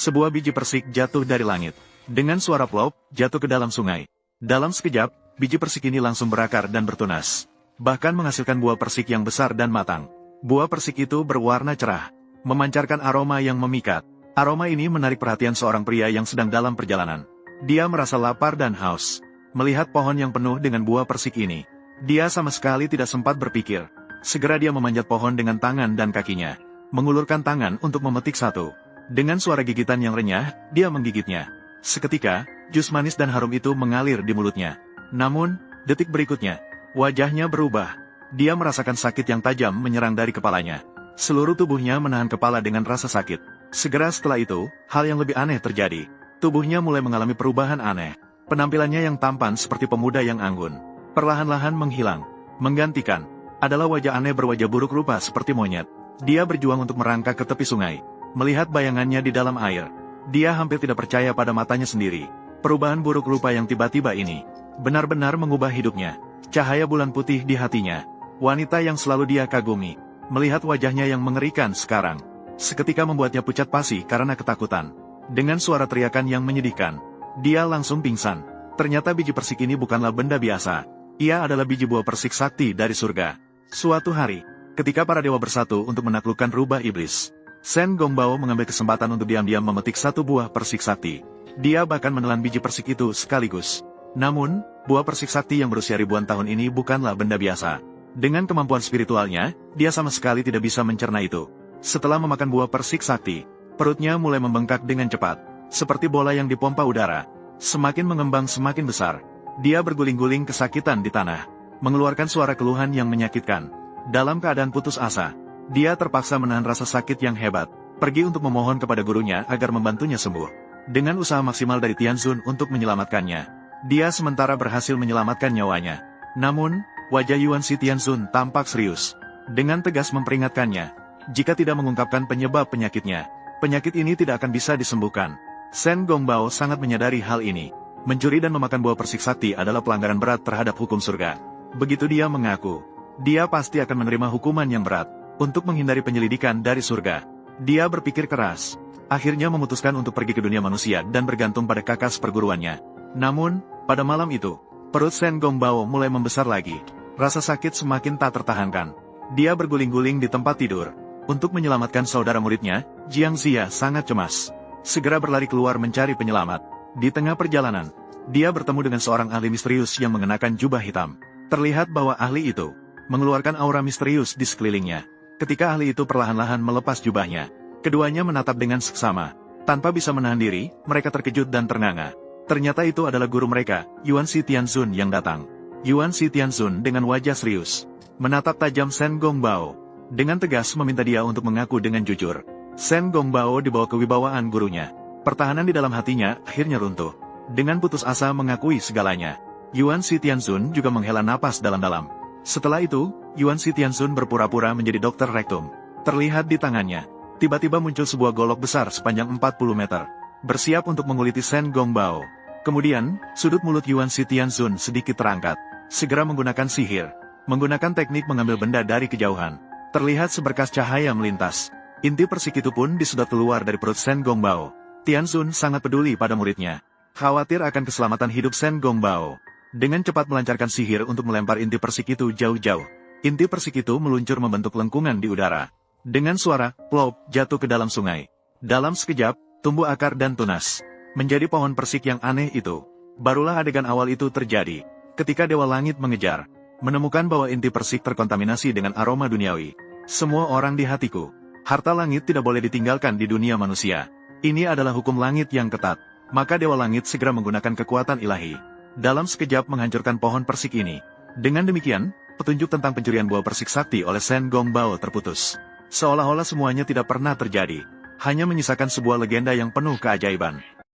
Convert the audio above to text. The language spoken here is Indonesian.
Sebuah biji persik jatuh dari langit. Dengan suara plop, jatuh ke dalam sungai. Dalam sekejap, biji persik ini langsung berakar dan bertunas. Bahkan menghasilkan buah persik yang besar dan matang. Buah persik itu berwarna cerah, memancarkan aroma yang memikat. Aroma ini menarik perhatian seorang pria yang sedang dalam perjalanan. Dia merasa lapar dan haus. Melihat pohon yang penuh dengan buah persik ini, dia sama sekali tidak sempat berpikir. Segera dia memanjat pohon dengan tangan dan kakinya, mengulurkan tangan untuk memetik satu. Dengan suara gigitan yang renyah, dia menggigitnya. Seketika, jus manis dan harum itu mengalir di mulutnya. Namun, detik berikutnya, wajahnya berubah. Dia merasakan sakit yang tajam menyerang dari kepalanya. Seluruh tubuhnya menahan kepala dengan rasa sakit. Segera setelah itu, hal yang lebih aneh terjadi. Tubuhnya mulai mengalami perubahan aneh. Penampilannya yang tampan seperti pemuda yang anggun, perlahan-lahan menghilang. Menggantikan adalah wajah aneh berwajah buruk rupa seperti monyet. Dia berjuang untuk merangkak ke tepi sungai. Melihat bayangannya di dalam air, dia hampir tidak percaya pada matanya sendiri. Perubahan buruk rupa yang tiba-tiba ini benar-benar mengubah hidupnya. Cahaya bulan putih di hatinya. Wanita yang selalu dia kagumi, melihat wajahnya yang mengerikan sekarang, seketika membuatnya pucat pasi karena ketakutan. Dengan suara teriakan yang menyedihkan, dia langsung pingsan. Ternyata biji persik ini bukanlah benda biasa. Ia adalah biji buah persik sakti dari surga. Suatu hari, ketika para dewa bersatu untuk menaklukkan rubah iblis, Shen Gongbao mengambil kesempatan untuk diam-diam memetik satu buah persik sakti. Dia bahkan menelan biji persik itu sekaligus. Namun, buah persik sakti yang berusia ribuan tahun ini bukanlah benda biasa. Dengan kemampuan spiritualnya, dia sama sekali tidak bisa mencerna itu. Setelah memakan buah persik sakti, perutnya mulai membengkak dengan cepat, seperti bola yang dipompa udara. Semakin mengembang semakin besar. Dia berguling-guling kesakitan di tanah, mengeluarkan suara keluhan yang menyakitkan. Dalam keadaan putus asa, dia terpaksa menahan rasa sakit yang hebat, pergi untuk memohon kepada gurunya agar membantunya sembuh. Dengan usaha maksimal dari Tianzun untuk menyelamatkannya, dia sementara berhasil menyelamatkan nyawanya. Namun, wajah Yuan Si Tianzun tampak serius. Dengan tegas memperingatkannya, jika tidak mengungkapkan penyebab penyakitnya, penyakit ini tidak akan bisa disembuhkan. Shen Gongbao sangat menyadari hal ini. Mencuri dan memakan buah persik sakti adalah pelanggaran berat terhadap hukum surga. Begitu dia mengaku, dia pasti akan menerima hukuman yang berat. Untuk menghindari penyelidikan dari surga, dia berpikir keras. Akhirnya memutuskan untuk pergi ke dunia manusia dan bergantung pada kakas perguruannya. Namun, pada malam itu, perut Shen Gongbao mulai membesar lagi. Rasa sakit semakin tak tertahankan. Dia berguling-guling di tempat tidur. Untuk menyelamatkan saudara muridnya, Jiang Xia sangat cemas. Segera berlari keluar mencari penyelamat. Di tengah perjalanan, dia bertemu dengan seorang ahli misterius yang mengenakan jubah hitam. Terlihat bahwa ahli itu mengeluarkan aura misterius di sekelilingnya. Ketika ahli itu perlahan-lahan melepas jubahnya, keduanya menatap dengan seksama. Tanpa bisa menahan diri, mereka terkejut dan ternganga. Ternyata itu adalah guru mereka, Yuan Si Tianzun yang datang. Yuan Si Tianzun dengan wajah serius menatap tajam Shen Gongbao. Dengan tegas meminta dia untuk mengaku dengan jujur. Shen Gongbao dibawa kewibawaan gurunya. Pertahanan di dalam hatinya akhirnya runtuh. Dengan putus asa mengakui segalanya, Yuan Si Tianzun juga menghela napas dalam-dalam. Setelah itu, Yuan Si Tianzun berpura-pura menjadi dokter rektum. Terlihat di tangannya, tiba-tiba muncul sebuah golok besar sepanjang 40 meter, bersiap untuk menguliti Shen Gongbao. Kemudian, sudut mulut Yuan Si Tianzun sedikit terangkat. Segera menggunakan sihir, menggunakan teknik mengambil benda dari kejauhan. Terlihat seberkas cahaya melintas. Inti persik itu pun disedot keluar dari perut Shen Gongbao. Tianzun sangat peduli pada muridnya, khawatir akan keselamatan hidup Shen Gongbao. Dengan cepat melancarkan sihir untuk melempar inti persik itu jauh-jauh. Inti persik itu meluncur membentuk lengkungan di udara. Dengan suara plop jatuh ke dalam sungai. Dalam sekejap, tumbuh akar dan tunas menjadi pohon persik yang aneh itu. Barulah adegan awal itu terjadi. Ketika Dewa Langit mengejar, menemukan bahwa inti persik terkontaminasi dengan aroma duniawi. Semua orang di hatiku, harta langit tidak boleh ditinggalkan di dunia manusia. Ini adalah hukum langit yang ketat. Maka Dewa Langit segera menggunakan kekuatan ilahi. Dalam sekejap menghancurkan pohon persik ini. Dengan demikian, petunjuk tentang pencurian buah persik sakti oleh Shen Gongbao terputus. Seolah-olah semuanya tidak pernah terjadi. Hanya menyisakan sebuah legenda yang penuh keajaiban.